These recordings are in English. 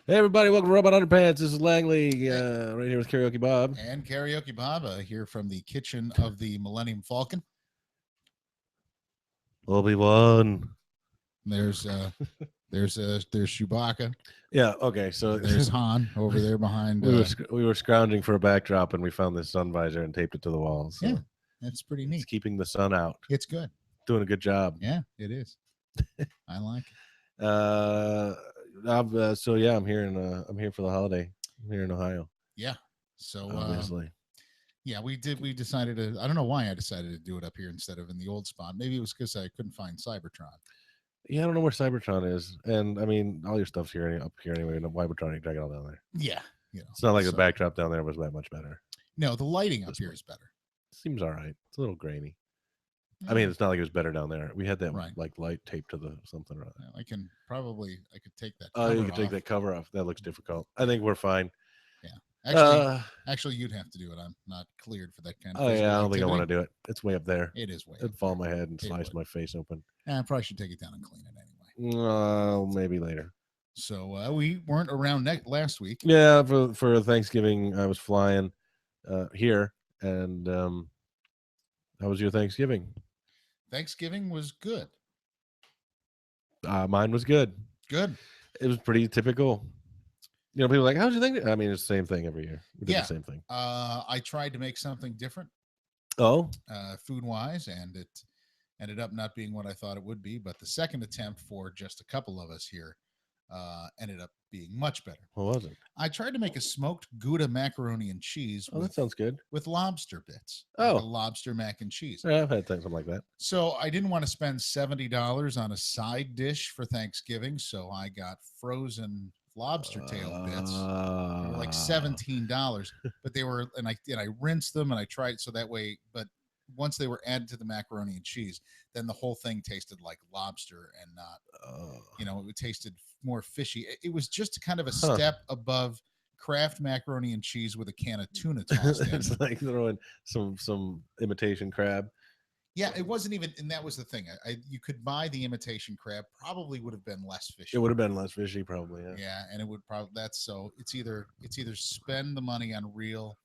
Hey, everybody, welcome to Robot Underpants. This is Langley, right here with Karaoke Bob. And Karaoke Baba here from the kitchen of the Millennium Falcon. Obi-Wan. There's Chewbacca. Yeah, okay, so There's Han over there behind. we were scrounging for a backdrop, and we found this sun visor and taped it to the wall. So Yeah, that's pretty it's neat. keeping the sun out. It's good. Doing a good job. Yeah, it is. I like it. I'm here I'm here for the holiday. I'm here in Ohio. Yeah. So Obviously. yeah, we decided to. I don't know why I decided to do it up here instead of in the old spot. Maybe it was because I couldn't find Cybertron. Yeah, I don't know where Cybertron is, and I mean all your stuff's up here anyway. Why would trying to drag it all down there? Yeah, It's not like the backdrop down there was that much better. No, the lighting up here is better. Seems all right. It's a little grainy. I mean, it's not like it was better down there. We had that Right. like light taped to the something. Or other. I could take that. Oh, you could off. take that cover off. That looks difficult. I think we're fine. Yeah. Actually, you'd have to do it. I'm not cleared for that kind of. Oh yeah, I don't think I activity. want to do it. It's way up there. It is way. It'd fall on my head and slice my face open. I probably should take it down and clean it anyway. Maybe later. So we weren't around last week. Yeah, for Thanksgiving, I was flying here, and how was your Thanksgiving? Thanksgiving was good. Mine was good. Good. It was pretty typical. You know, people are like, how'd you think? I mean, it's the same thing every year. We did the same thing. I tried to make something different. Oh? Food-wise, and it ended up not being what I thought it would be. But the second attempt for just a couple of us here ended up being much better. What was it? I tried to make a smoked Gouda macaroni and cheese. That sounds good. With lobster bits. Oh. Like a lobster mac and cheese. Yeah, I've had something like that. So I didn't want to spend $70 on a side dish for Thanksgiving, so I got frozen lobster tail bits. They were like $17, but they were, and I rinsed them and I tried so that way. But once they were added to the macaroni and cheese, then the whole thing tasted like lobster and not, it tasted more fishy. It was just kind of a step above Kraft macaroni and cheese with a can of tuna tossed in. It's like throwing some imitation crab. Yeah, it wasn't even, and that was the thing. You could buy the imitation crab, probably would have been less fishy. It would have been less fishy, probably. Yeah. Yeah, and it would probably it's either spend the money on real,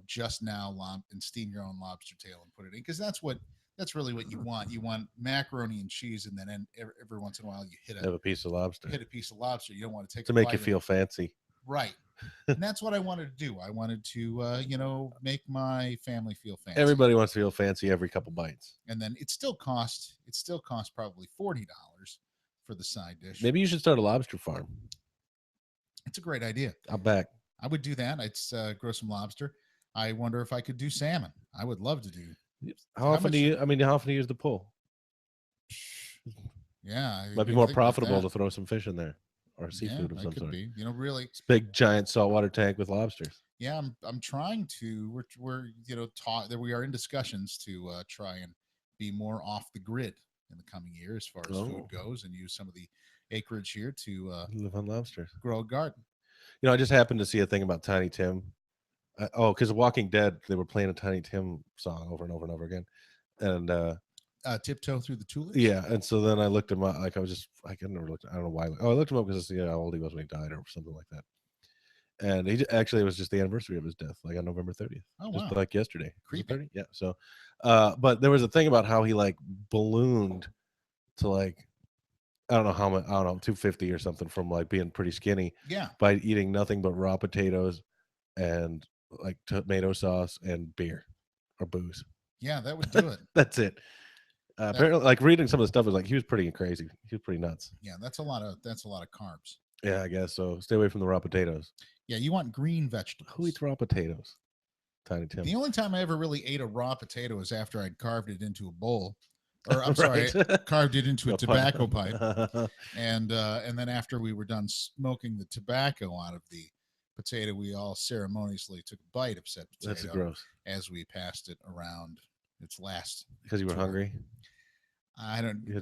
just now and steam your own lobster tail and put it in, because that's really what you want. You want macaroni and cheese, and then every once in a while you have a piece of lobster. Hit a piece of lobster. You don't want to take to make you feel fancy. Right. And that's what I wanted to do. I wanted to, make my family feel fancy. Everybody wants to feel fancy every couple bites. And then it still costs probably $40 for the side dish. Maybe you should start a lobster farm. It's a great idea. I'll back. I would do that. I'd grow some lobster. I wonder if I could do salmon. I would love to do. How often do you use the pull? Yeah. Might be more profitable to throw some fish in there. Or seafood of some sort. Be. Really, it's big giant saltwater tank with lobsters. Yeah, I'm trying to. We're taught that we are in discussions to try and be more off the grid in the coming year as far as food goes, and use some of the acreage here to live on lobsters, grow a garden. I just happened to see a thing about Tiny Tim. Because Walking Dead, they were playing a Tiny Tim song over and over and over again, and. Tiptoe Through the Tulips. Yeah, and so then I looked him up. Like I never looked. I don't know why. I looked him up because how old he was when he died or something like that. And he actually, it was just the anniversary of his death, like on November 30th. Oh wow! Just like yesterday. Creepy. Yeah. So, but there was a thing about how he like ballooned to like I don't know how much. I don't know 250 or something from like being pretty skinny. Yeah. By eating nothing but raw potatoes and like tomato sauce and beer or booze. Yeah, that would do it. That's it. Apparently, like reading some of the stuff was like he was pretty crazy. He was pretty nuts. Yeah, that's a lot of carbs. Yeah, I guess so. Stay away from the raw potatoes. Yeah, you want green vegetables. Who eats raw potatoes? Tiny Tim. The only time I ever really ate a raw potato is after I'd carved it into a bowl, or I'm sorry, carved it into a tobacco pipe, and then after we were done smoking the tobacco out of the potato, we all ceremoniously took a bite of said potato. That's gross. As we passed it around its last. Because you were hungry. I don't know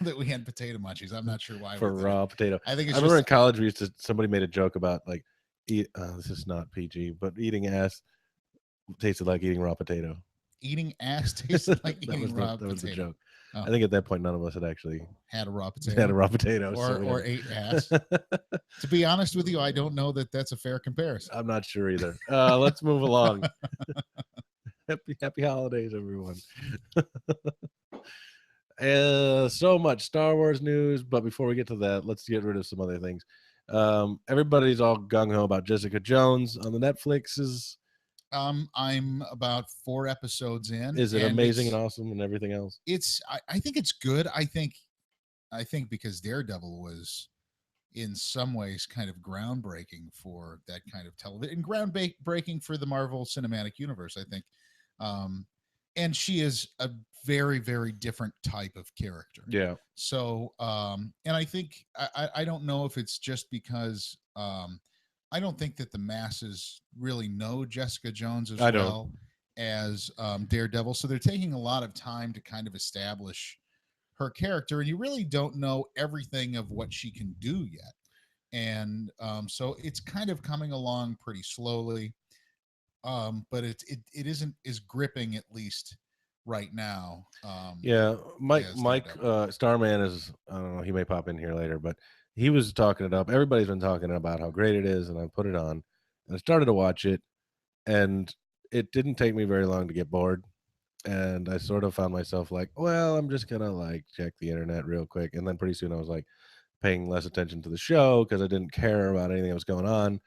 that we had potato munchies. I'm not sure why. For raw potato. I think I remember in college somebody made a joke about like this is not PG, but eating ass tasted like eating raw potato. Eating ass tasted like eating raw potato. That was the joke. Oh, I think at that point none of us had actually had a raw had a potato raw potato. So or ate ass. To be honest with you, I don't know that that's a fair comparison. I'm not sure either. Let's move along. Happy holidays, everyone. So much Star Wars news, but before we get to that, let's get rid of some other things. Everybody's all gung ho about Jessica Jones on the Netflixes. I'm about 4 episodes in, Is it and amazing and awesome and everything else? I think it's good. I think because Daredevil was in some ways kind of groundbreaking for that kind of television and groundbreaking for the Marvel Cinematic Universe, I think. Um, and she is a very, very different type of character. Yeah, So, and I think I don't know if it's just because I don't think that the masses really know Jessica Jones as I don't. well as Daredevil. So they're taking a lot of time to kind of establish her character, and you really don't know everything of what she can do yet. And so it's kind of coming along pretty slowly, but it isn't as gripping, at least right now, Yeah, as Mike Daredevil. Starman is. I don't know. He may pop in here later, but he was talking it up. Everybody's been talking about how great it is, and I put it on, and I started to watch it, and it didn't take me very long to get bored. And I sort of found myself like, well, I'm just gonna like check the internet real quick, and then pretty soon I was like paying less attention to the show because I didn't care about anything that was going on.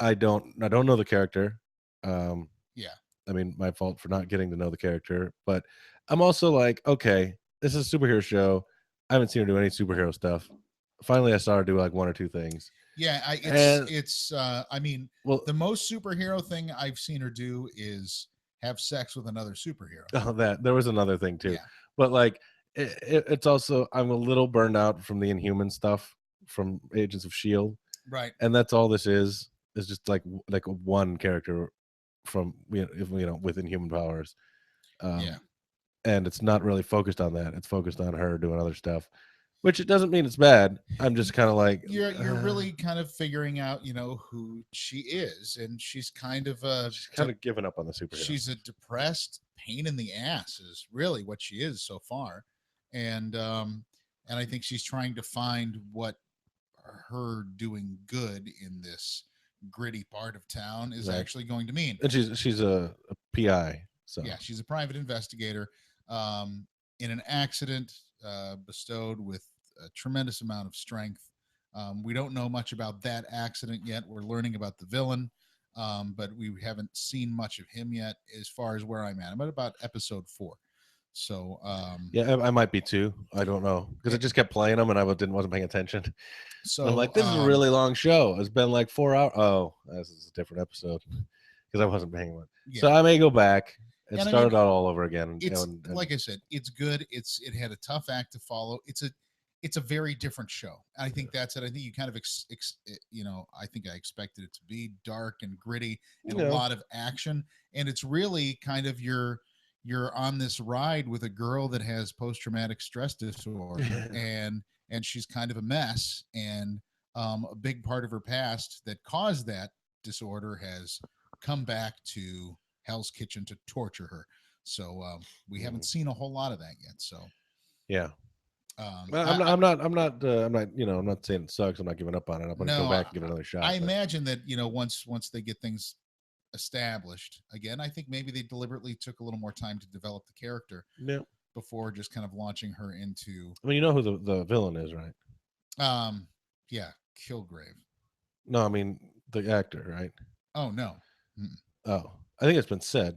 I don't know the character. Um, Yeah, I mean, my fault for not getting to know the character, but I'm also like, okay, this is a superhero show. I haven't seen her do any superhero stuff. Finally, I saw her do like one or two things, yeah. and It's. I mean, well, the most superhero thing I've seen her do is have sex with another superhero. oh, that there was another thing too, Yeah, but like, it's also I'm a little burned out from the Inhuman stuff from Agents of Shield, right. and that's all this is just like one character from with Inhuman powers. Yeah, Um, and it's not really focused on that. It's focused on her doing other stuff, which it doesn't mean it's bad. I'm just kind of like, you're really kind of figuring out, who she is, and she's kind of a she's kind of given up on the superhero she's a stuff. depressed pain in the ass is really what she is so far, and I think she's trying to find what her doing good in this gritty part of town is Right, actually going to mean. and she's a PI, so Yeah, she's a private investigator um, in an accident bestowed with a tremendous amount of strength. We don't know much about that accident yet. We're learning about the villain, but we haven't seen much of him yet. As far as where I'm at, I'm at about episode 4. So, yeah, I might be too. I don't know because I it, just kept playing them and wasn't paying attention. And I'm so like, this is a really long show. It's been like 4 hours. Oh, this is a different episode because I wasn't paying one. So yeah, I may go back and and I start mean, it out all over again. it's And like I said, it's good. It had a tough act to follow. It's a very different show. I think that's it. I think you kind of I think I expected it to be dark and gritty and a lot of action, and it's really kind of you're on this ride with a girl that has post traumatic stress disorder, and she's kind of a mess, and a big part of her past that caused that disorder has come back to Hell's Kitchen to torture her. So we haven't seen a whole lot of that yet. So yeah. um, Well, I, I I'm not, I'm not saying it sucks. I'm not giving up on it. I'm going to go no, back and give it another I shot. But imagine that once they get things established again, I think maybe they deliberately took a little more time to develop the character yeah, before just kind of launching her into I mean, you know who the villain is, right? um yeah, Kilgrave. No, I mean the actor, right? Oh no. Mm. Oh, I think it's been said.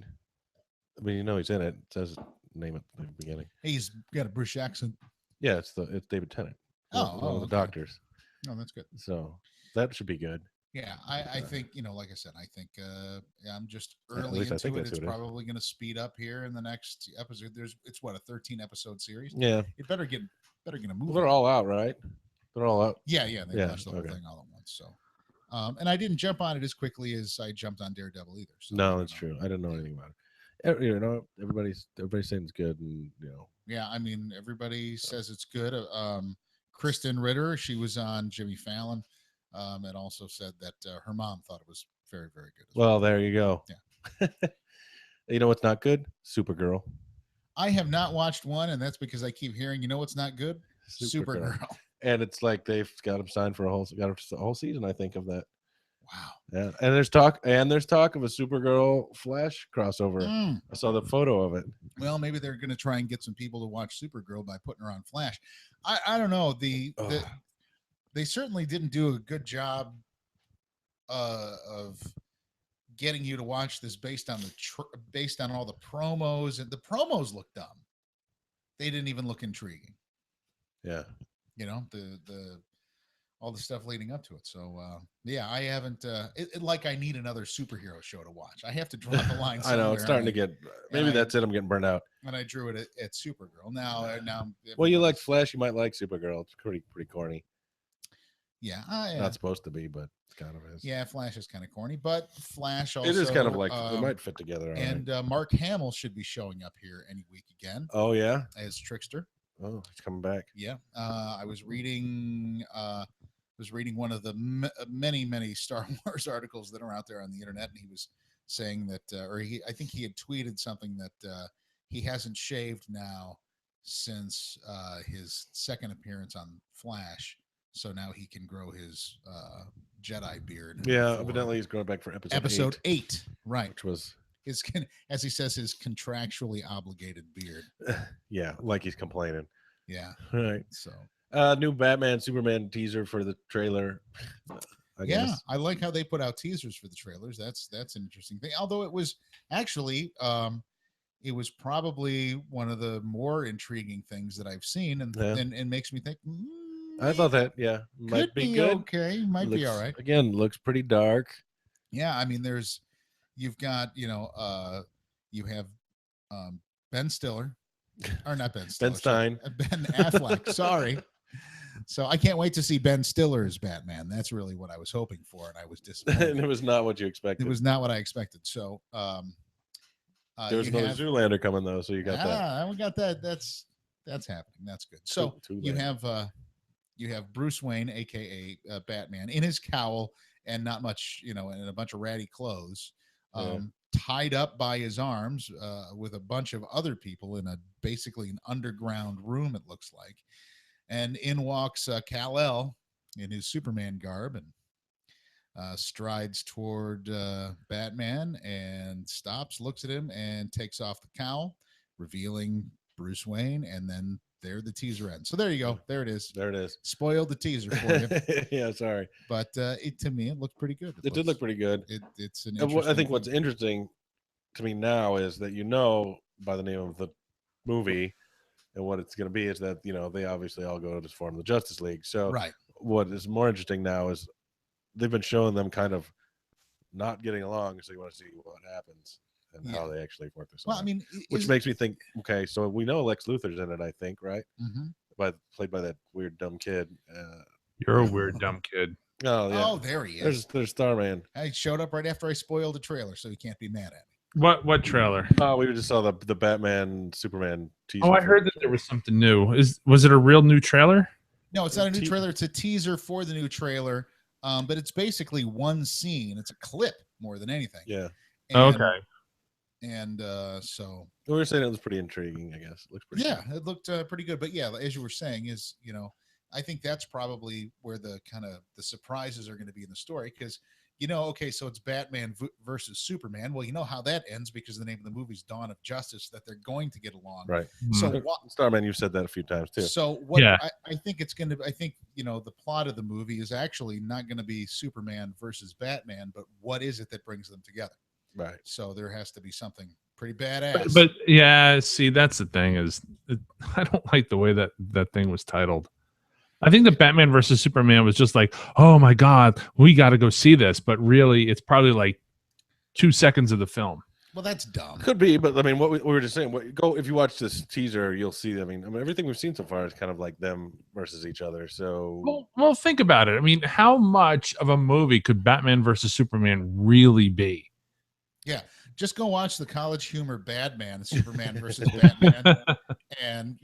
I mean, you know he's in it. It says name at the beginning. He's got a British accent. Yeah, it's David Tennant, one of the Okay. doctors. No, that's good. So that should be good. Yeah, I think, like I said, I think yeah, I'm just At early least I think into it. that's who It's it is. probably going to speed up here in the next episode. It's what, a 13 episode series. Yeah, It better get a well, movie they're out. all out, right? They're all out. Yeah, they Yeah. launched the whole Okay. thing all at once. So, and I didn't jump on it as quickly as I jumped on Daredevil either. So I No, don't that's know. true. I didn't know Yeah, anything about it. Everybody's saying it's good, and yeah. I mean, everybody so. says it's good. Kristen Ritter, she was on Jimmy Fallon, and also said that her mom thought it was very, very good as well. Well, there you go. Yeah. You know what's not good? Supergirl. I have not watched one, and that's because I keep hearing, what's not good? Supergirl. Supergirl. And it's like they've got him signed for a whole season, I think, of that. Wow. Yeah, and there's talk of a Supergirl Flash crossover. Mm. I saw the photo of it. Well, maybe they're going to try and get some people to watch Supergirl by putting her on Flash. I don't know. They certainly didn't do a good job of getting you to watch this based on based on all the promos, and the promos look dumb. They didn't even look intriguing. Yeah, The all the stuff leading up to it. So yeah, I haven't. Like I need another superhero show to watch. I have to draw the line. I know it's starting to get. Maybe that's it. I'm getting burned out. And I drew it at Supergirl. Now. Well, you like Flash, you might like Supergirl. It's pretty corny. Yeah, not supposed to be, but it kind of is. Yeah, Flash is kind of corny, but Flash also. It is kind of like they might fit together. And Mark Hamill should be showing up here any week again. Oh yeah, as Trickster. Oh, he's coming back. Yeah, I was reading. One of the many Star Wars articles that are out there on the internet, and he was saying that, I think he had tweeted something that he hasn't shaved now since his second appearance on Flash, so now he can grow his Jedi beard. Yeah, evidently he's going back for episode 8, right? Which was his, as he says, his contractually obligated beard. Yeah, like he's complaining. Yeah, right. So. New Batman Superman teaser for the trailer. I like how they put out teasers for the trailers. That's an interesting thing. Although it was actually it was probably one of the more intriguing things that I've seen, and makes me think. I thought that might be good. Okay, might be all right. Again, looks pretty dark. Yeah, I mean, you've got you have Ben Stiller, or not Ben Stiller, Ben Stein, Ben Affleck. Sorry. So I can't wait to see Ben Stiller's Batman. That's really what I was hoping for, and I was disappointed. And it was not what you expected. It was not what I expected. So there was another Zoolander coming though, so you got that. We got that. That's happening. That's good. So you have Bruce Wayne, aka Batman, in his cowl and not much, in a bunch of ratty clothes, tied up by his arms with a bunch of other people in basically an underground room. It looks like. And in walks Kal-El in his Superman garb and strides toward Batman and stops, looks at him, and takes off the cowl, revealing Bruce Wayne. And then there the teaser ends. So there you go. There it is. There it is. Spoiled the teaser for you. Yeah, sorry. But to me, it looked pretty good. It did look pretty good. It's an I think what's interesting to me now is that by the name of the movie and what it's going to be is that they obviously all go to form the Justice League. So what is more interesting now is they've been showing them kind of not getting along, so you want to see what happens and how they actually work this out. I mean, which makes me think, okay, so we know Lex Luthor's in it, I think, right? Mm-hmm. Played by that weird dumb kid. You're a weird dumb kid. Oh yeah. Oh, there he is. There's Starman. I showed up right after I spoiled the trailer, so he can't be mad at me. What trailer? Oh, we just saw the Batman Superman teaser. Oh, I heard that there was something new. Was it a real new trailer? No, it's not a new trailer. It's a teaser for the new trailer. But it's basically one scene. It's a clip more than anything. Yeah. Okay. And so we were saying it was pretty intriguing, I guess. It looks pretty good. It looked pretty good. But yeah, as you were saying, is I think that's probably where the kind of the surprises are going to be in the story, because okay, so it's Batman versus Superman. Well, you know how that ends because the name of the movie is Dawn of Justice, that they're going to get along. Right. So Starman, you've said that a few times too. So what I think it's going to, the plot of the movie is actually not going to be Superman versus Batman, but what is it that brings them together? Right. So there has to be something pretty badass. But yeah, see, that's the thing I don't like the way that thing was titled. I think that Batman versus Superman was just like, oh my God, we got to go see this. But really, it's probably like 2 seconds of the film. Well, that's dumb. Could be, but I mean, what we were just saying. If you watch this teaser, you'll see. I mean, everything we've seen so far is kind of like them versus each other. So, well, think about it. I mean, how much of a movie could Batman versus Superman really be? Yeah, just go watch the College Humor Badman, Superman versus Batman, and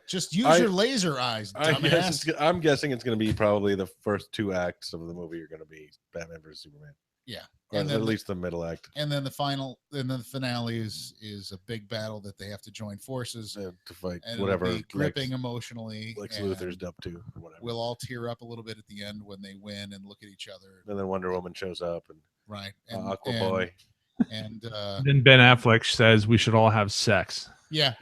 just use your laser eyes, dumbass. I'm guessing it's going to be probably the first 2 acts of the movie are going to be Batman versus Superman. Yeah. Or And at then least the middle act. and then the finale is a big battle that they have to join forces To fight and whatever it'll be gripping emotionally. Lex and Luthor's up to, or whatever. We'll all tear up a little bit at the end when they win and look at each other. And then Wonder Woman shows up, and right, Aquaboy. And then Ben Affleck says we should all have sex. Yeah.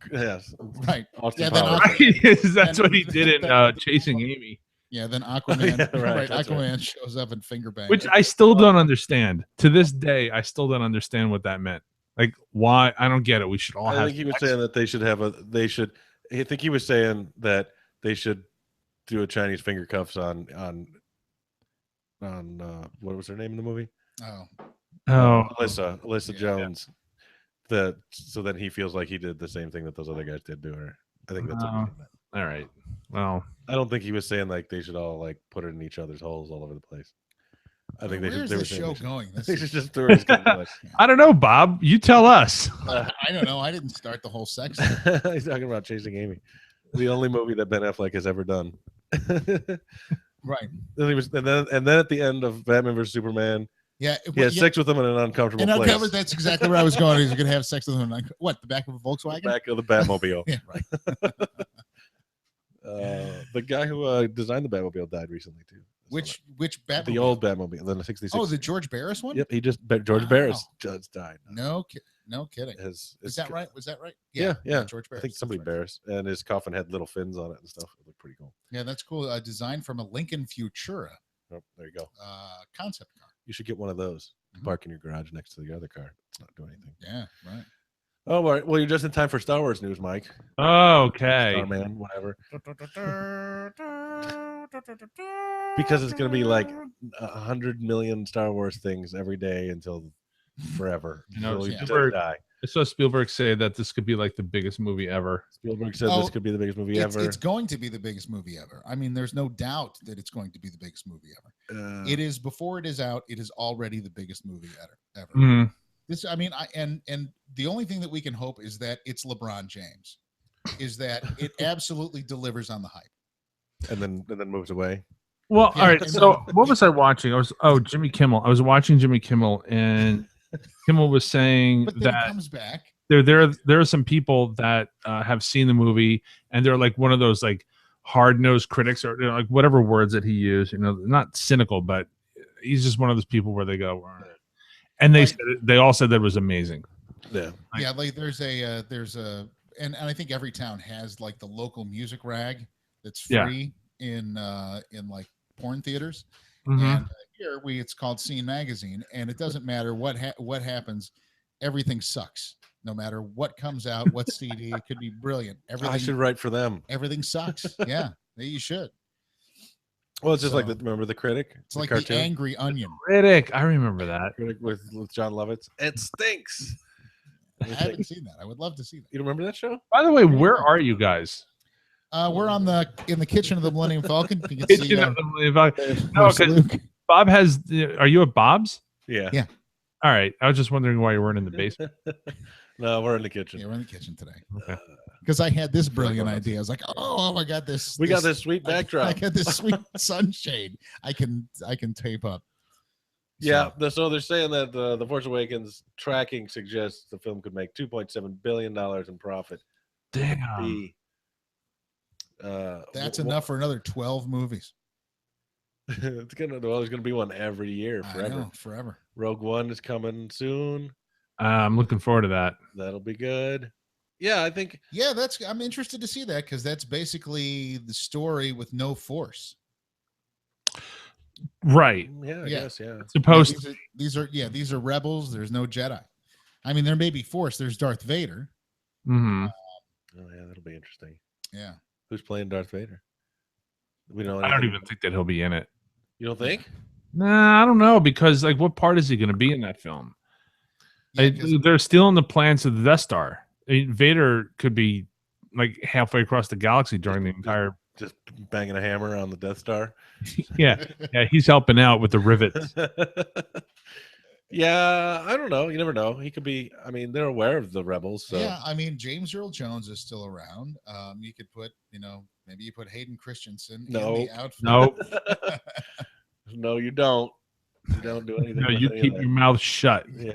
Yes. Right. Austin Then Powers. That's what he did in Chasing Amy. Yeah, then Aquaman, Yeah, right, Aquaman shows up and finger bangs. Which I still don't understand. To this day, I still don't understand what that meant. Like, why? I don't get it. We should all have. I think he was saying that they should have a. They should. I think he was saying that they should do a Chinese finger cuffs on what was her name in the movie? Alyssa Jones. That so that he feels like he did the same thing that those other guys did to her. I think that's what he meant. All right. Well, I don't think he was saying like they should all like put it in each other's holes all over the place. I think where's they the were show going? They should just throw his gun. I don't know, Bob. You tell us. I don't know. I didn't start the whole sex. He's talking about Chasing Amy, the only movie that Ben Affleck has ever done. Right. Then he was, and then at the end of Batman vs Superman, yeah, he had sex with him in an uncomfortable place. That's exactly where I was going. He's going to have sex with him. What? The back of a Volkswagen? The back of the Batmobile. Yeah, right. The guy who designed the Batmobile died recently too. Which Batmobile? The old Batmobile, the 66. Oh, the George Barris one? Yep, George Barris just died. No kidding. Is that right? Was that right? Yeah. George Barris. I think somebody Barris, and his coffin had little fins on it and stuff. It looked pretty cool. Yeah, that's cool. Designed from a Lincoln Futura. Oh, there you go. Concept car. You should get one of those. Park in your garage next to the other car. It's not doing anything. Yeah, right. Oh, all right. Well, you're just in time for Star Wars news, Mike. Okay. Star Man, whatever. Because it's going to be like 100 million Star Wars things every day until forever. I saw Spielberg say that this could be like the biggest movie ever. Spielberg said this could be the biggest movie ever. It's going to be the biggest movie ever. I mean, there's no doubt that it's going to be the biggest movie ever. It is before it is out. It is already the biggest movie ever. Mm-hmm. This, I mean, and the only thing that we can hope is that it's LeBron James, is that it absolutely delivers on the hype, and then moves away. Well, all right. So what was I watching? Jimmy Kimmel. I was watching Jimmy Kimmel, and Kimmel was saying that comes back. There are some people that have seen the movie, and they're like one of those like hard-nosed critics, or like whatever words that he used. Not cynical, but he's just one of those people where they go. And they all said that it was amazing. Yeah. Like there's a and I think every town has like the local music rag that's free in like porn theaters. Mm-hmm. And here it's called Scene Magazine, and it doesn't matter what happens, everything sucks. No matter what comes out, what CD, it could be brilliant. Everything I should write for them. Everything sucks. Yeah, you should. Well, it's just like remember the Critic? It's like the Angry Onion. Critic, I remember that. Critic with John Lovitz. It stinks. I haven't seen that. I would love to see that. You remember that show? By the way, where are you guys? We're in the kitchen of the Millennium Falcon. You can see of the Millennium Falcon. No, because Bob has. Are you at Bob's? Yeah. Yeah. All right. I was just wondering why you weren't in the basement. No, we're in the kitchen. Yeah, we're in the kitchen today. Okay. Because I had this brilliant idea. I was like, oh, I got this. We got this sweet backdrop. I got this sweet sunshade. I can tape up. Yeah. So they're saying that the Force Awakens tracking suggests the film could make $2.7 billion in profit. Damn. That's enough for another 12 movies. There's gonna be one every year forever. I know, forever. Rogue One is coming soon. I'm looking forward to that. That'll be good. Yeah, I think. Yeah, I'm interested to see that because that's basically the story with no Force. Right. Yeah, I guess. Yeah. Supposed these are rebels. There's no Jedi. I mean, there may be Force. There's Darth Vader. Mm-hmm. Oh yeah, that'll be interesting. Yeah. Who's playing Darth Vader? We know. I don't even think that he'll be in it. You don't think? Nah, I don't know because like, what part is he going to be in that film? Yeah, they're stealing the plans of the Death Star. Vader could be like halfway across the galaxy during the entire. Just banging a hammer on the Death Star. Yeah, he's helping out with the rivets. Yeah, I don't know. You never know. He could be. I mean, they're aware of the rebels. So. Yeah, I mean, James Earl Jones is still around. You could put, maybe you put Hayden Christensen in the outfit. Nope. No, you don't. You don't do anything. No, with you any of keep that. your mouth shut. Yeah.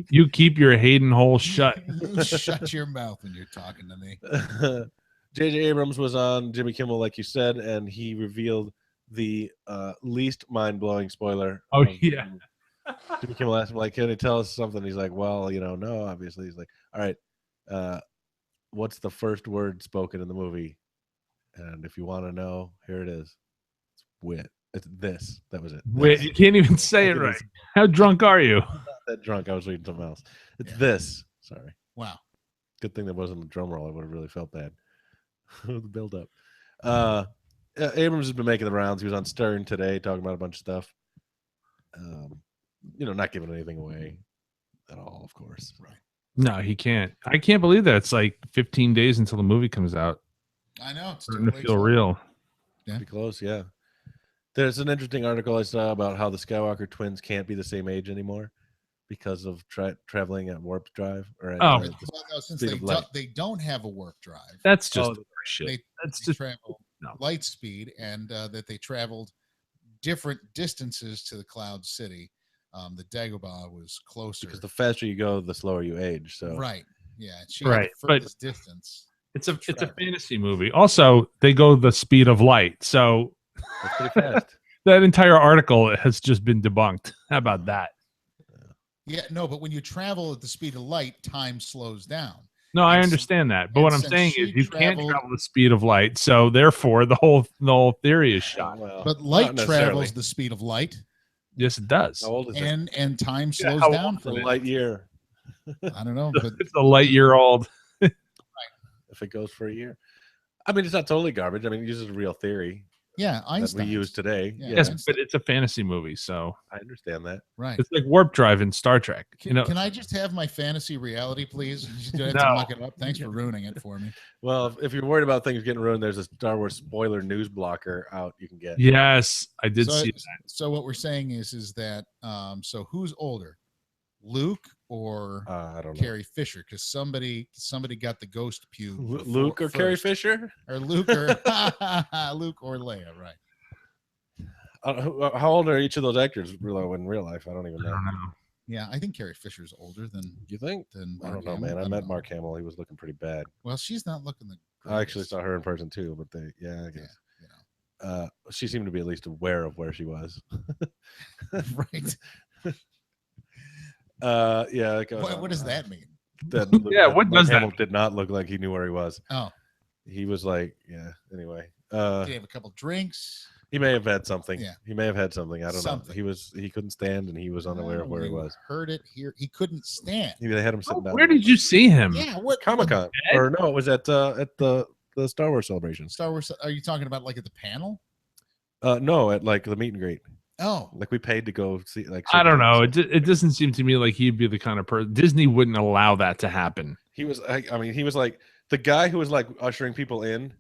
You keep your Hayden hole shut. You shut your mouth when you're talking to me. J.J. Abrams was on Jimmy Kimmel, like you said, and he revealed the least mind-blowing spoiler. Oh of the yeah. movie. Jimmy Kimmel asked him, like, can you tell us something? He's like, well, no, obviously. He's like, all right, what's the first word spoken in the movie? And if you want to know, here it is. It's wit. It's this. That was it. Wait, This. you can't even say I it can't right. even- How drunk are you? I'm not that drunk. I was reading something else. It's Yeah. this. Sorry. Wow. Good thing there wasn't a drum roll. I would have really felt bad. The build up. Abrams has been making the rounds. He was on Stern today talking about a bunch of stuff. Not giving anything away at all, of course. Right. No, he can't. I can't believe that it's like 15 days until the movie comes out. I know. It's Starting to 2 weeks feel left. real. Yeah. Be close, yeah. There's an interesting article I saw about how the Skywalker twins can't be the same age anymore because of traveling at warp drive or at Oh. the Well, no, since speed of light. they don't have a warp drive. That's just Oh, shit. They, That's they just travel no. light speed, and that they traveled different distances to the Cloud City. The Dagobah was closer. because the faster you go, the slower you age. So Right. Yeah. She Right, had the but- furthest distance. it's a travel. fantasy movie. Also, they go the speed of light. So that's pretty fast. that entire article has just been debunked. How about that? Yeah. No, but when you travel at the speed of light, time slows down. No, I And understand that. But and what I'm since saying she is you can't traveled- travel the speed of light. So therefore the whole theory is shot. Well, But not light necessarily. travels the speed of light, Yes, it does. How old is it? and time Yeah, slows how down old It's for a light. light year I don't know, but It's a light year old. if it goes for a year. I mean, it's not totally garbage. I mean, it uses a real theory yeah, that we Einstein. use today. Yeah, Yeah, Yes, Einstein. but it's a fantasy movie, so I understand that. Right. it's like warp drive in Star Trek. Can I just have my fantasy reality, please? You don't have No. to muck it up. Thanks for ruining it for me. Well, if you're worried about things getting ruined, there's a Star Wars spoiler news blocker out you can get. Yes, I did so, see that. so what we're saying is that so who's older, Luke or I don't know. Carrie Fisher? Because somebody got the ghost pube. Luke or Carrie first. Fisher? Or Luke or Luke or Leia, right? How old are each of those actors in real life? I don't even I know. don't know. Yeah, I think Carrie Fisher's older than You think? I don't know, Hamill. man. I don't met know. Mark Hamill. He was looking pretty bad. Well, she's not looking the I actually greatest. saw her in person too, but I Yeah, guess. you know. She seemed to be at least aware of where she was. Right. Yeah. Like, What does that mean? That, Yeah, what Mark does that Hamill mean? did not look like he knew where he was. Oh, He was like, yeah. Anyway, did he have a couple drinks? he may have had something. Yeah. He may have had something. I don't Something. know. He couldn't stand, and he was unaware of where he was. Heard it here. He couldn't stand. Maybe they had him sitting down. Where did you see him? Yeah, what Comic Con? bed? Or no, it was at the Star Wars celebration. Star Wars? Are you talking about like at the panel? No, at like the meet and greet. Oh, Like we paid to go see. Like I don't know. So It doesn't seem to me like he'd be the kind of person. Disney wouldn't allow that to happen. he was. I mean, he was like the guy who was like ushering people in,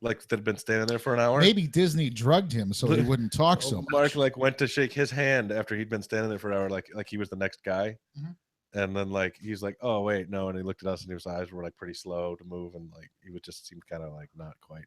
like that had been standing there for an hour. maybe Disney drugged him so he wouldn't talk so much. Mark like went to shake his hand after he'd been standing there for an hour, like he was the next guy. Mhm. And then like he's like, oh wait, no, and he looked at us and his eyes were like pretty slow to move, and like he would just seemed kind of like not quite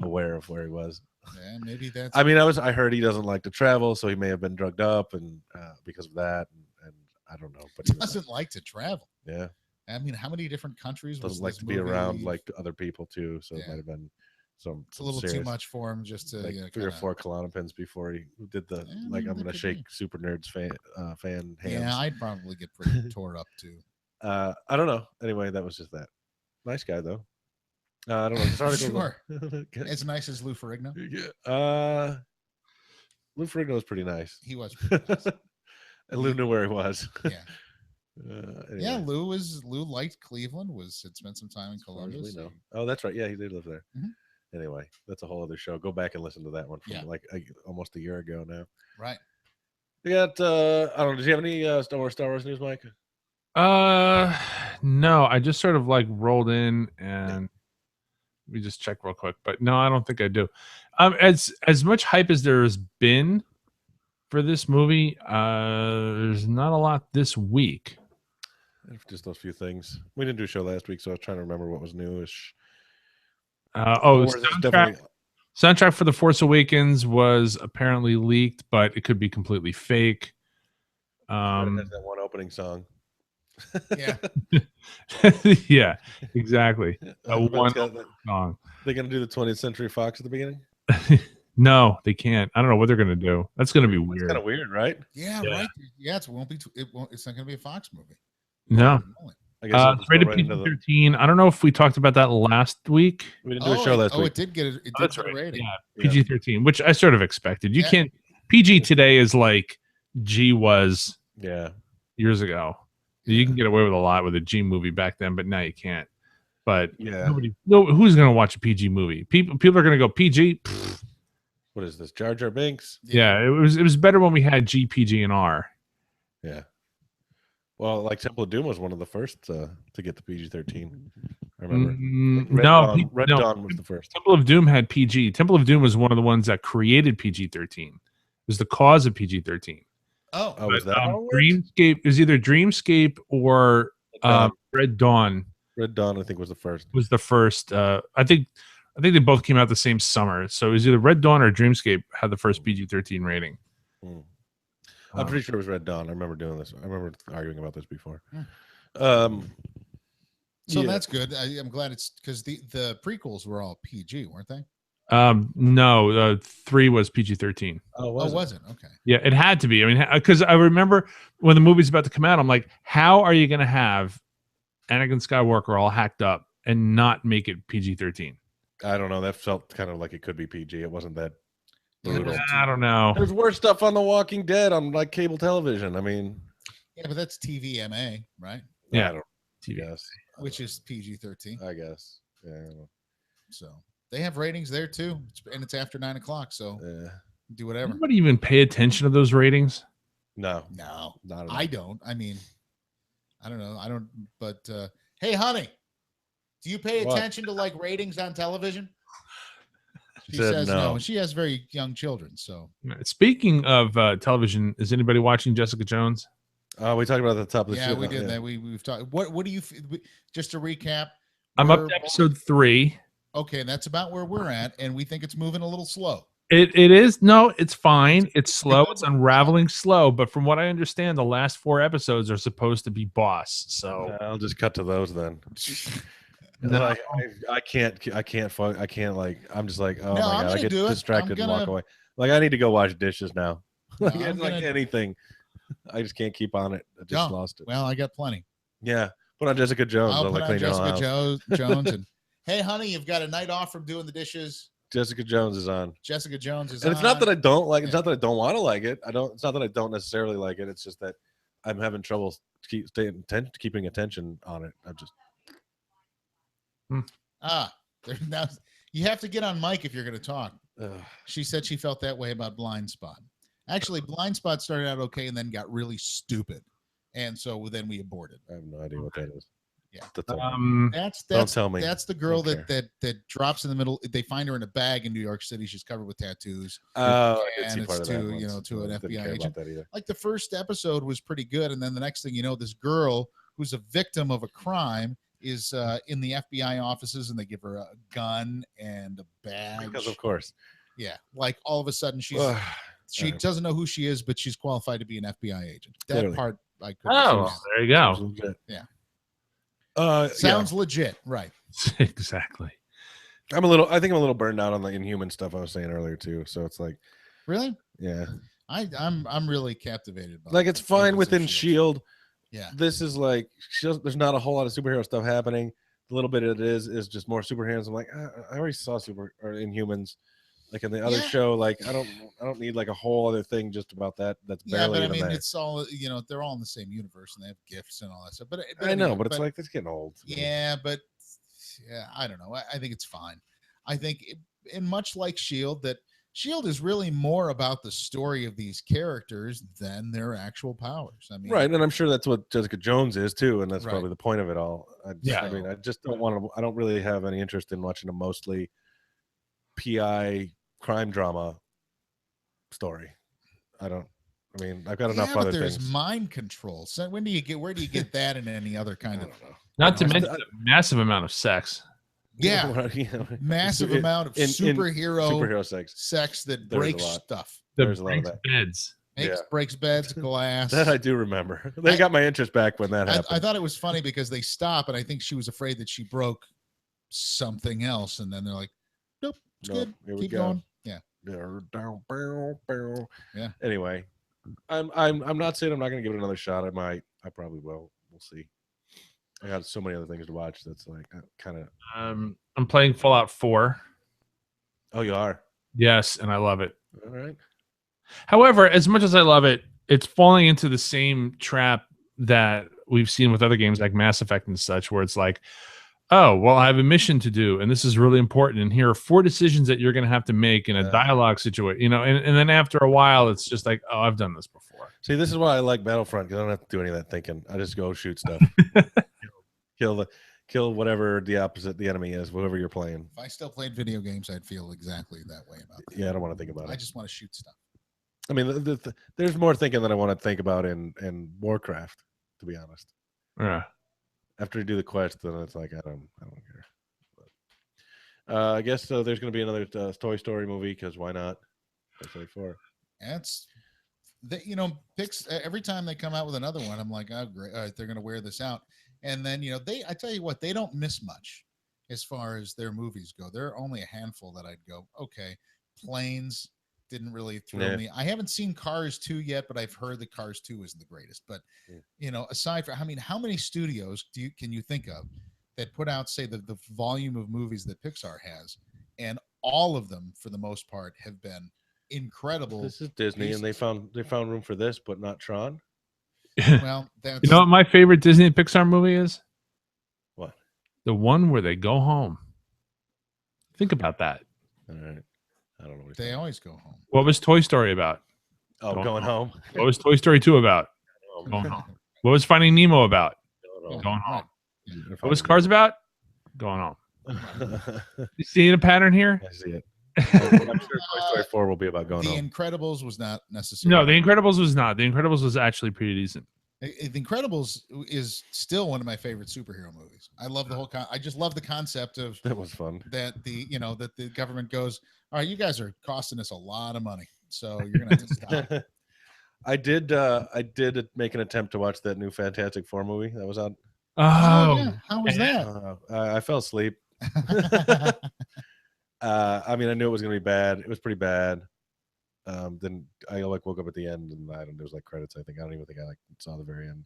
aware of where he was. Yeah, maybe that's. I mean, I heard he doesn't like to travel, so he may have been drugged up and because of that, and I don't know, but he was doesn't like to travel. yeah, I mean, how many different countries was doesn't like this to be movie? around like other people too, so it Yeah. might have been some. It's a little too serious, much for him just to like you know, 3 or kinda- 4 Klonopins before he did the Yeah, like I'm that gonna could shake be. super nerds fan hands. Yeah, I'd probably get pretty tore up too. I don't know. Anyway, that was just that. Nice guy though. I don't know. This article. Sure. Okay. As nice as Lou Ferrigno. Yeah. Lou Ferrigno was pretty nice. He was pretty nice. And Lou knew where he was. Yeah. Anyway, Yeah, Lou liked Cleveland, had spent some time in as far as we Columbus. know. Oh, that's right. Yeah, he did live there. Mhm. Anyway, that's a whole other show. Go back and listen to that one from Yeah. like almost a year ago now. Right. We got. I don't know. Did you have any Star Wars news, Mike? No, I just sort of like rolled in and we just check real quick, but no, I don't think I do. As much hype as there has been for this movie, there's not a lot this week. Just those few things. We didn't do a show last week, so I was trying to remember what was newish. Oh, Star Wars is definitely Soundtrack for The Force Awakens was apparently leaked, but it could be completely fake. It has that one opening song. Yeah. Yeah, exactly. A But one it's got that- song. They're gonna do the 20th Century Fox at the beginning. No, they can't. I don't know what they're gonna do. That's gonna be It's weird. kind of weird, right? Yeah, Yeah. right. Yeah, it won't be. It's not going to be a Fox movie. No. Holy. I guess It's rated right into the, PG-13. I don't know if we talked about that last week. we didn't do a show last week. It did get it. It did That's get a right. rating. Yeah, PG-13, which I sort of expected. You Yeah. can't. PG today is like G was Yeah. years ago. You can get away with a lot with a G movie back then, but now you can't. But Yeah. who's going to watch a PG movie? People are going to go PG. Pfft. What is this? Jar Jar Binks? Yeah, it was better when we had G, PG, and R. Yeah. Well, like Temple of Doom was one of the first to get the PG-13. I remember. Red Dawn was the first. Temple of Doom had PG. Temple of Doom was one of the ones that created PG-13. It was the cause of PG-13. Oh, was that how it worked? Dreamscape is either Dreamscape or Red Dawn. Red Dawn, I think, was the first. Was the first. I think they both came out the same summer. So it was either Red Dawn or Dreamscape had the first PG-13 rating. I'm pretty sure it was Red Dawn. I remember doing this. I remember arguing about this before. so yeah. that's good. I'm glad it's because the prequels were all PG, weren't they? No, 3 was PG-13. Oh, was it? Okay. Yeah, it had to be. I mean, because I remember when the movie's about to come out, I'm like, how are you going to have Anakin Skywalker all hacked up and not make it PG-13? I don't know. That felt kind of like it could be PG. It wasn't that brutal. I don't know. There's worse stuff on The Walking Dead on like cable television. I mean, yeah, but that's TVMA, right? Yeah, I don't guess. Which is PG-13. I guess. Yeah. I don't know. So they have ratings there too, and it's after 9 o'clock. So do whatever. Anybody even pay attention to those ratings? No, not at all. I don't. I mean, I don't know. I don't. But hey, honey, do you pay attention to like ratings on television? She says no, and she has very young children. So speaking of television, is anybody watching Jessica Jones? We talked about it at the top of the show. Yeah, we did that. We've talked. What do you? Just to recap, I'm up to episode 3. Okay, and that's about where we're at, and we think it's moving a little slow. It is. No, it's fine. It's slow. It's unraveling slow. But from what I understand, the last 4 episodes are supposed to be boss. So I'll just cut to those then. No. Like, I can't like, I'm just like, oh No, my I'm God, I gonna get do it. distracted and walk away. Like, I need to go wash dishes now. No, Like, it's like anything. I just can't keep on it. I just lost it. Well, I got plenty. Yeah. Put on Jessica Jones. I'll put like on Jessica Jones and Hey, honey, you've got a night off from doing the dishes. Jessica Jones is on. Jessica Jones is And on. it's not that I don't like it. It's not that I don't want to like it. It's not that I don't necessarily like it. It's just that I'm having trouble keeping attention on it. I'm just. Now you have to get on mic if you're going to talk. Ugh. She said she felt that way about Blind Spot. Actually, Blind Spot started out okay and then got really stupid, and so then we aborted. I have no idea what that is. Yeah, That's that's tell me. That's the girl Okay. that drops in the middle. They find her in a bag in New York City. She's covered with tattoos. I did and see it's part of that to once. to an Didn't FBI care agent. about that either. Like the first episode was pretty good, and then the next thing you know, this girl who's a victim of a crime is in the FBI offices, and they give her a gun and a badge. Because of course. Yeah, like all of a sudden she doesn't know who she is, but she's qualified to be an FBI agent. That Clearly. part I could. Oh, there you go. Yeah. Sounds legit, right? Exactly. I think I'm a little burned out on the Inhuman stuff I was saying earlier too. So it's like, really, yeah. I'm really captivated by Like it's fine within Shield. Shield. Yeah. This is like there's not a whole lot of superhero stuff happening. The little bit it is just more superheroes. I'm like, I already saw Inhumans. Like in the other show, like I don't need like a whole other thing just about that. That's barely. Yeah, but I mean, there. it's all they're all in the same universe and they have gifts and all that stuff. But I know, but it's like it's getting old. Yeah, but I don't know. I think it's fine. I think, and much like Shield, that Shield is really more about the story of these characters than their actual powers. I mean, right, and I'm sure that's what Jessica Jones is too, and that's Right. probably the point of it all. I mean, I just don't want to. I don't really have any interest in watching a mostly PI crime drama story. I mean, I've got enough other there's things. mind control. So where do you get that in any other kind of? Not to mention a massive amount of sex. Yeah, You know, massive in- amount of in superhero sex. sex that There's a breaks lot. stuff. There's a lot of breaks that. beds. Yeah. Breaks beds, glass. That I do remember. They got my interest back when that happened. I thought it was funny because they stop, and I think she was afraid that she broke something else, and then they're like, "Nope, it's Nope, good. here we Keep go." going." Yeah. Yeah. Yeah. Anyway, I'm not saying I'm not gonna give it another shot. I might. I probably will. We'll see. I got so many other things to watch. That's like kind of. I'm playing Fallout 4. Oh, you are. Yes, and I love it. All right. However, as much as I love it, it's falling into the same trap that we've seen with other games like Mass Effect and such, where it's like, oh, well, I have a mission to do, and this is really important, and here are 4 decisions that you're going to have to make in a dialogue situation, you know, and then after a while, it's just like, oh, I've done this before. See, this is why I like Battlefront, because I don't have to do any of that thinking. I just go shoot stuff, kill whatever the enemy is, whoever you're playing. If I still played video games, I'd feel exactly that way about that. Yeah, I don't want to think about it. I just want to shoot stuff. I mean, there's more thinking that I want to think about in Warcraft, to be honest. Yeah. After you do the quest, then it's like I don't care. But, I guess there's going to be another Toy Story movie because why not? Toy Story 4. That's every time they come out with another one, I'm like, oh great, they're going to wear this out. And then I tell you what, they don't miss much as far as their movies go. There are only a handful that I'd go, okay. Planes didn't really thrill me. I haven't seen Cars 2 yet, but I've heard that Cars 2 isn't the greatest. But aside from, how many studios can you think of that put out, say, the volume of movies that Pixar has, and all of them, for the most part, have been incredible. This is Disney, and they found room for this, but not Tron. Well, that's you know what my favorite Disney and Pixar movie is? What? The one where they go home. Think about that. All right. I don't know. What they always go home. What was Toy Story about? Oh, going home. What was Toy Story 2 about? Going home. What was Finding Nemo about? Going home. Right. What was Cars about? Going home. You seeing a pattern here? I see it. I'm sure Toy Story 4 will be about going home. The Incredibles was not necessarily. No, The Incredibles was not. The Incredibles was actually pretty decent. The Incredibles is still one of my favorite superhero movies. I love the whole. I just love the concept of that was fun. That the government goes, all right, you guys are costing us a lot of money, so you're gonna have to stop. I did make an attempt to watch that new Fantastic Four movie that was out. Oh, yeah. How was that? I fell asleep. I mean, I knew it was gonna be bad. It was pretty bad. Then I woke up at the end, and there was credits. I think I don't even think I saw the very end.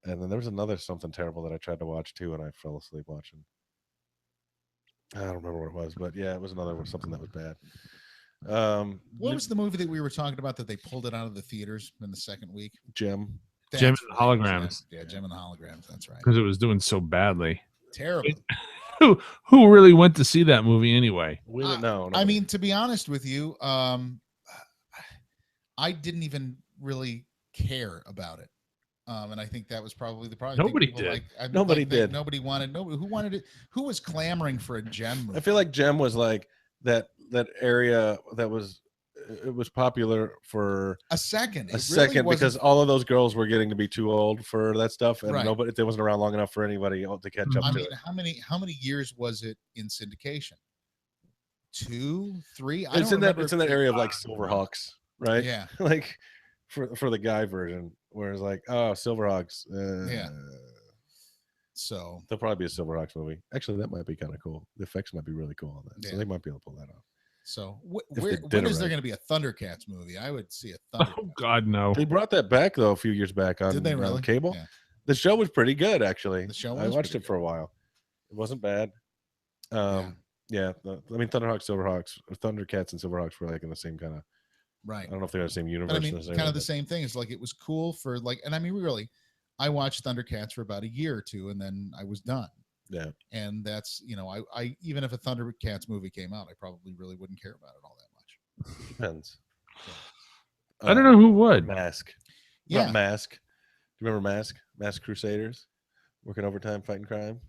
And then there was something terrible that I tried to watch too, and I fell asleep watching. I don't remember what it was, but yeah, it was something that was bad. What was the movie that we were talking about that they pulled it out of the theaters in the second week? Gem. Gem and the Holograms. Yeah, Gem and the Holograms. That's right. Because it was doing so badly. Terrible. Who really went to see that movie anyway? We didn't know. I mean, to be honest with you, I didn't even really care about it. And I think that was probably the problem. Nobody did. Nobody did. Nobody wanted. Who wanted it? Who was clamoring for a Gem movie? I feel like Gem was like that area that was. It was popular for a second. Because all of those girls were getting to be too old for that stuff, and right. it wasn't around long enough for anybody to catch up to it. How many years was it in syndication? 2, 3. It's in that area of Silverhawks, right? Yeah, for the guy version, where it's Silverhawks. Yeah. So there'll probably be a Silverhawks movie. Actually, that might be kind of cool. The effects might be really cool on that, so they might be able to pull that off. So when is there going to be a Thundercats movie? I would see a Thundercats. Oh God, no! They brought that back though a few years back on. Did they really? Cable? Yeah. The show was pretty good, actually. I watched it for a while. It wasn't bad. Yeah. Thunderhawks, Silverhawks, Thundercats, and Silverhawks were in the same kind of. Right. I don't know if they're in the same universe. But kind of the same thing. It's it was cool for and I mean, really, I watched Thundercats for about a year or two, and then I was done. Yeah. And that's I even if a Thundercats movie came out, I probably really wouldn't care about it all that much. Depends. I don't know who would. Mask. Yeah. Mask. Do you remember Mask? Mask Crusaders? Working overtime, fighting crime?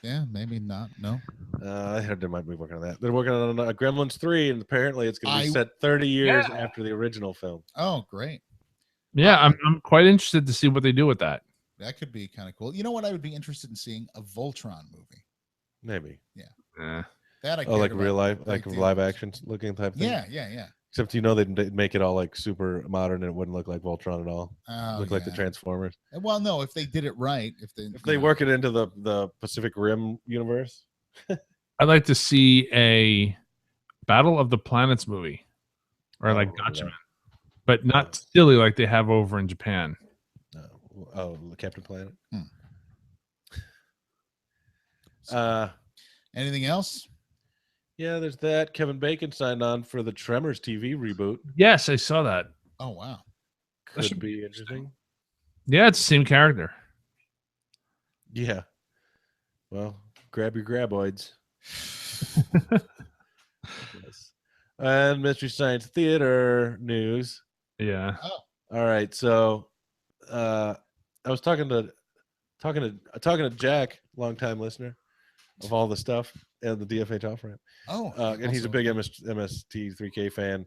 Yeah, maybe not. No. I heard they might be working on that. They're working on Gremlins 3, and apparently it's going to be set 30 years after the original film. Oh, great. Yeah, I'm quite interested to see what they do with that. That could be kind of cool. You know what I would be interested in seeing? A Voltron movie. Maybe. Eh. That I Oh, like cared real about life, a like great deal live most. action looking type thing. Yeah. Except they'd make it all like super modern and it wouldn't look like Voltron at all. Oh, Look like the Transformers. Well, no, if they did it right, If they work it into the Pacific Rim universe. I'd like to see a Battle of the Planets movie, or I like don't remember Gotcha that. Man, but not silly like they have over in Japan. No. Oh, Captain Planet. Anything else? Yeah, there's that. Kevin Bacon signed on for the Tremors TV reboot. Yes, I saw that. Oh wow, Could should be interesting. Yeah, it's the same character. Yeah. Well, grab your graboids. Yes. And Mystery Science Theater news. Yeah. oh All right, so I was talking to Jack, longtime listener of all the stuff and the DFH off ramp. And he's a big MST3K fan.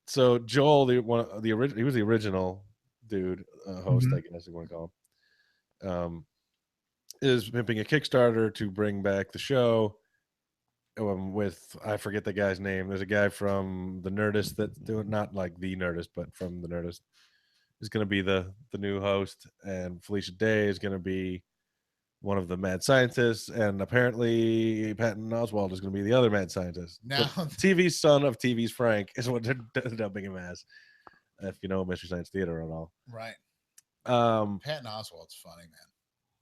So Joel, he was the original dude, host, I guess you want to call him. Is pimping a Kickstarter to bring back the show. With I forget the guy's name. There's a guy from the Nerdist that's doing, not like the Nerdist, but from the Nerdist, is going to be the new host, and Felicia Day is going to be one of the mad scientists, and apparently Patton Oswalt is going to be the other mad scientist. Now, TV's son of TV's Frank is what they're dubbing him as. If you know Mystery Science Theater at all, right. Patton Oswalt's funny, man.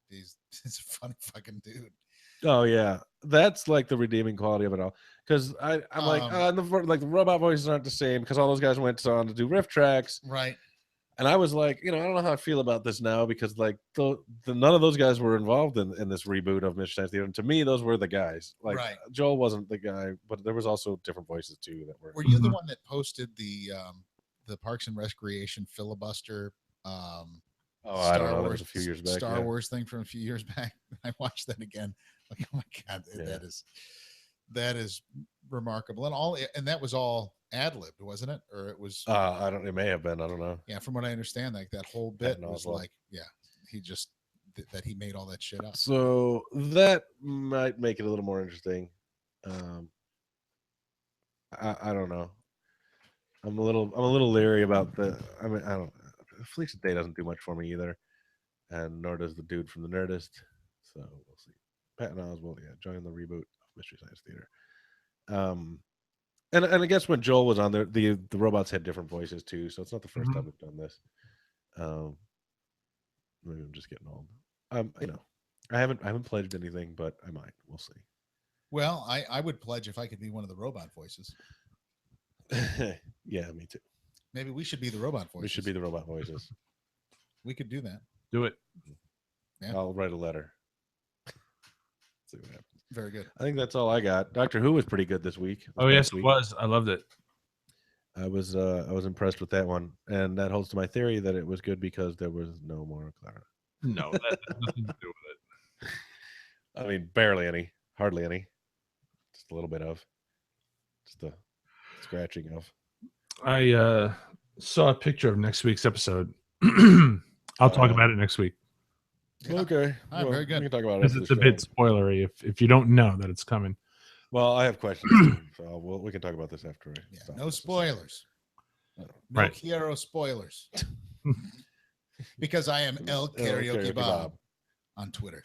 He's a funny fucking dude. Oh yeah, that's like the redeeming quality of it all. Because I'm like the robot voices aren't the same because all those guys went on to do riff tracks, right? And I was like, I don't know how I feel about this now because like none of those guys were involved in this reboot of Mystery Science Theater. And to me, those were the guys. Like Joel wasn't the guy, but there was also different voices too that were. Were you the one that posted the Parks and Recreation filibuster? I don't know. That was a few years back. Star Wars thing from a few years back. I watched that again. Like, oh my god, that is remarkable. And that was all ad-libbed, wasn't it? Or it was it may have been, I don't know. Yeah, from what I understand, like that whole bit was like, he just that he made all that shit up. So that might make it a little more interesting. I don't know. I'm a little leery about I don't. Felicia Day doesn't do much for me either, and nor does the dude from the Nerdist. So we'll see. Patton Oswalt, join the reboot of Mystery Science Theater. And I guess when Joel was on there, the robots had different voices too, so it's not the first time we've done this. Maybe I'm just getting old. I haven't pledged anything, but I might. We'll see. Well, I would pledge if I could be one of the robot voices. Yeah, me too. Maybe we should be the robot voices. We should be the robot voices. We could do that. Do it. Yeah. I'll write a letter. See what happens. Very good. I think that's all I got. Doctor Who was pretty good this week. It was. I loved it. I was impressed with that one, and that holds to my theory that it was good because there was no more Clara. No, that has nothing to do with it. I mean, barely any, hardly any, just a little bit of, just the scratching of. I saw a picture of next week's episode. I'll talk about it next week. Yeah. Okay, very good. We can talk about it. Because it's a bit spoilery if you don't know that it's coming. Well, I have questions, too, so we can talk about this after. No spoilers. No Quiero spoilers. Because I am El Karaoke Bob on Twitter.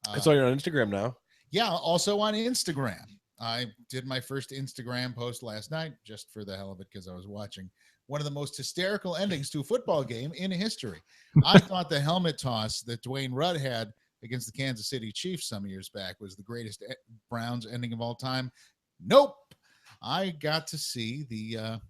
I saw you're on Instagram now. Yeah, also on Instagram. I did my first Instagram post last night just for the hell of it because I was watching one of the most hysterical endings to a football game in history. I thought the helmet toss that Dwayne Rudd had against the Kansas City Chiefs some years back was the greatest Browns ending of all time. Nope. I got to see the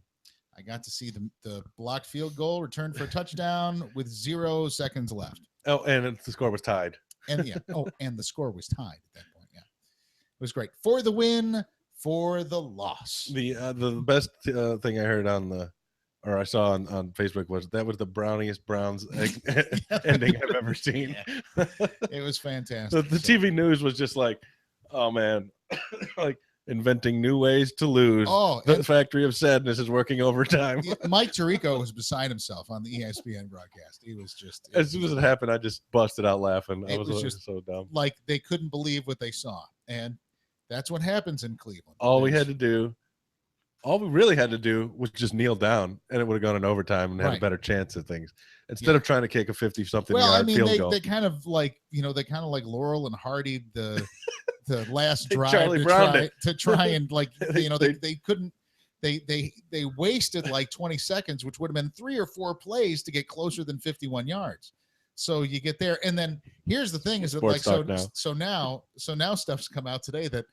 blocked field goal returned for a touchdown with 0 seconds left. Oh, and the score was tied. And and the score was tied at that point. Yeah, it was great for the win, for the loss. The best thing I heard I saw on Facebook was that was the browniest Browns ending I've ever seen. Yeah. It was fantastic. The TV news was just like, oh man, like inventing new ways to lose. Oh, The Factory of Sadness is working overtime. Mike Tirico was beside himself on the ESPN broadcast. He was just As soon as it happened, I just busted out laughing. I was just so dumb. like they couldn't believe what they saw, and that's what happens in Cleveland. All we really had to do was just kneel down, and it would have gone in overtime and had a better chance at things instead of trying to kick a 50-something yard field goal. They kind of like Laurel and Hardy the last drive to try and like they couldn't. They wasted like 20 seconds, which would have been 3 or 4 plays to get closer than 51 yards. So you get there, and then here's the thing: is that like so now stuff's come out today that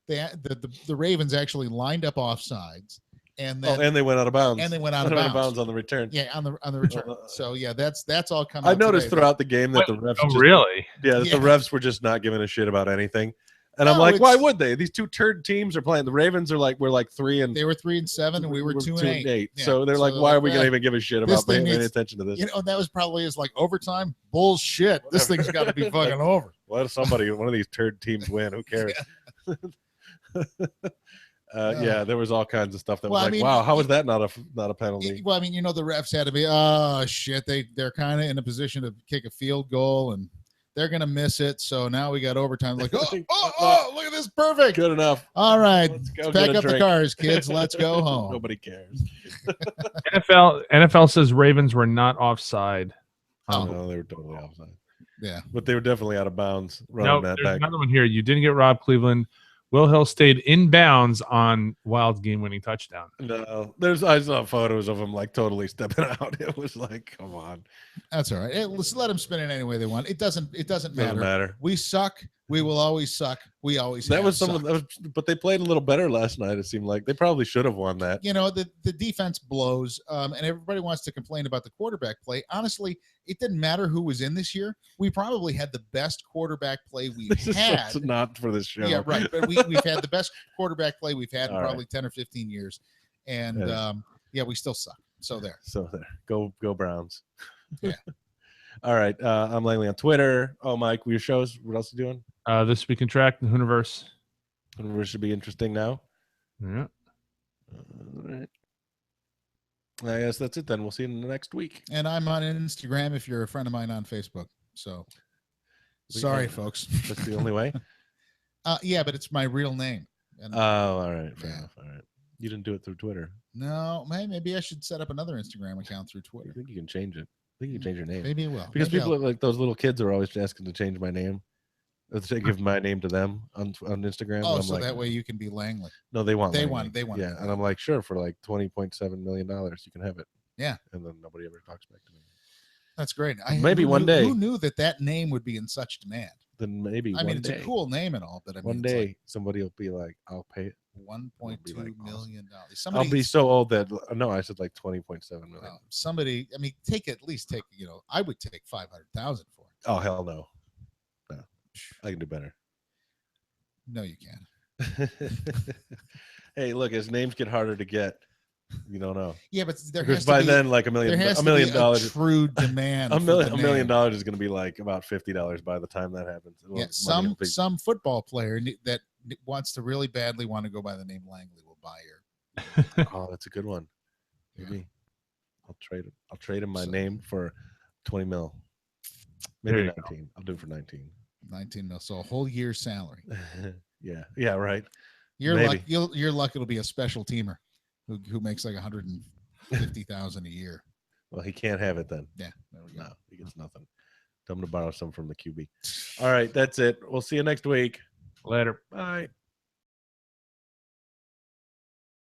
the Ravens actually lined up offsides, and then and they went out of bounds. And they went out of bounds on the return. Yeah, on the return. So yeah, that's all coming. I noticed throughout the game that the refs. The refs were just not giving a shit about anything. And I'm like, why would they? These two turd teams are playing. The Ravens are like, we're like 3 and they were 3 and 7, and we were 2 and 8. Yeah. So they're like, why are we gonna even give a shit about paying any attention to this? That was probably like overtime bullshit. This thing's got to be fucking over. Let one of these turd teams win. Who cares? Yeah, there was all kinds of stuff that was like, wow, how is that not a penalty? Well, I mean, the refs had to be, shit, they're kind of in a position to kick a field goal, and they're gonna miss it. So now we got overtime. Like, look at this, perfect, good enough. All right, pack up the cars, kids. Let's go home. Nobody cares. NFL says Ravens were not offside. No, they were totally offside. Yeah, but they were definitely out of bounds. No, there's another one here. You didn't get robbed, Cleveland. Will Hill stayed in bounds on Wild's game-winning touchdown. No, I saw photos of him like totally stepping out. It was like, come on. That's all right. Let's let them spin it any way they want. It doesn't matter. Matter. We suck. We will always suck. We always that was some of those, but they played a little better last night. It seemed like they probably should have won that. The defense blows, and everybody wants to complain about the quarterback play. Honestly, it didn't matter who was in this year. We probably had the best quarterback play we've had. Not for this show. Yeah, right. But we've had the best quarterback play we've had in probably 10 or 15 years, and we still suck. So there. Go Browns. Yeah. All right. I'm Langley on Twitter. Oh, Mike, your shows. What else are you doing? This Week in Track, the Hooniverse. Hooniverse should be interesting now. Yeah. All right. I guess that's it then. We'll see you in the next week. And I'm on Instagram if you're a friend of mine on Facebook. So sorry, folks. That's the only way? Yeah, but it's my real name. And, all right. Fair enough. All right. You didn't do it through Twitter. No, maybe I should set up another Instagram account through Twitter. I think you can change it. I think you can change your name. Maybe it will. Because people like those little kids are always asking to change my name. To give my name to them on Instagram. Oh, so that way you can be Langley. No, they want. They want. Yeah, and I'm like, sure, for like $20.7 million, you can have it. Yeah, and then nobody ever talks back to me. That's great. Maybe one day. Who knew that name would be in such demand? Then maybe. I mean, it's a cool name and all, but I mean, one day somebody will be like, "I'll pay it." $1.2 million. I'll be so old that no, I said like $20.7 million. Somebody, I mean, at least take. I would take $500,000 for it. Oh hell no, I can do better. No, you can't. Hey, look, as names get harder to get, you don't know. Yeah, but there has to be, then like $1 million dollars. True demand. $1 million is going to be like about $50 by the time that happens. Yeah, some football player that wants to really badly want to go by the name Langley will buy your. Oh, that's a good one. Maybe I'll trade it. I'll trade him my name for 20 mil. Maybe 19. Go. I'll do it for 19. 19 mil, so a whole year's salary. yeah, right. Your luck it'll be a special teamer who makes like 150,000 a year. Well, he can't have it then. Yeah, there we go. No, he gets nothing. Tell him to borrow some from the QB. All right, that's it. We'll see you next week. Later. Bye.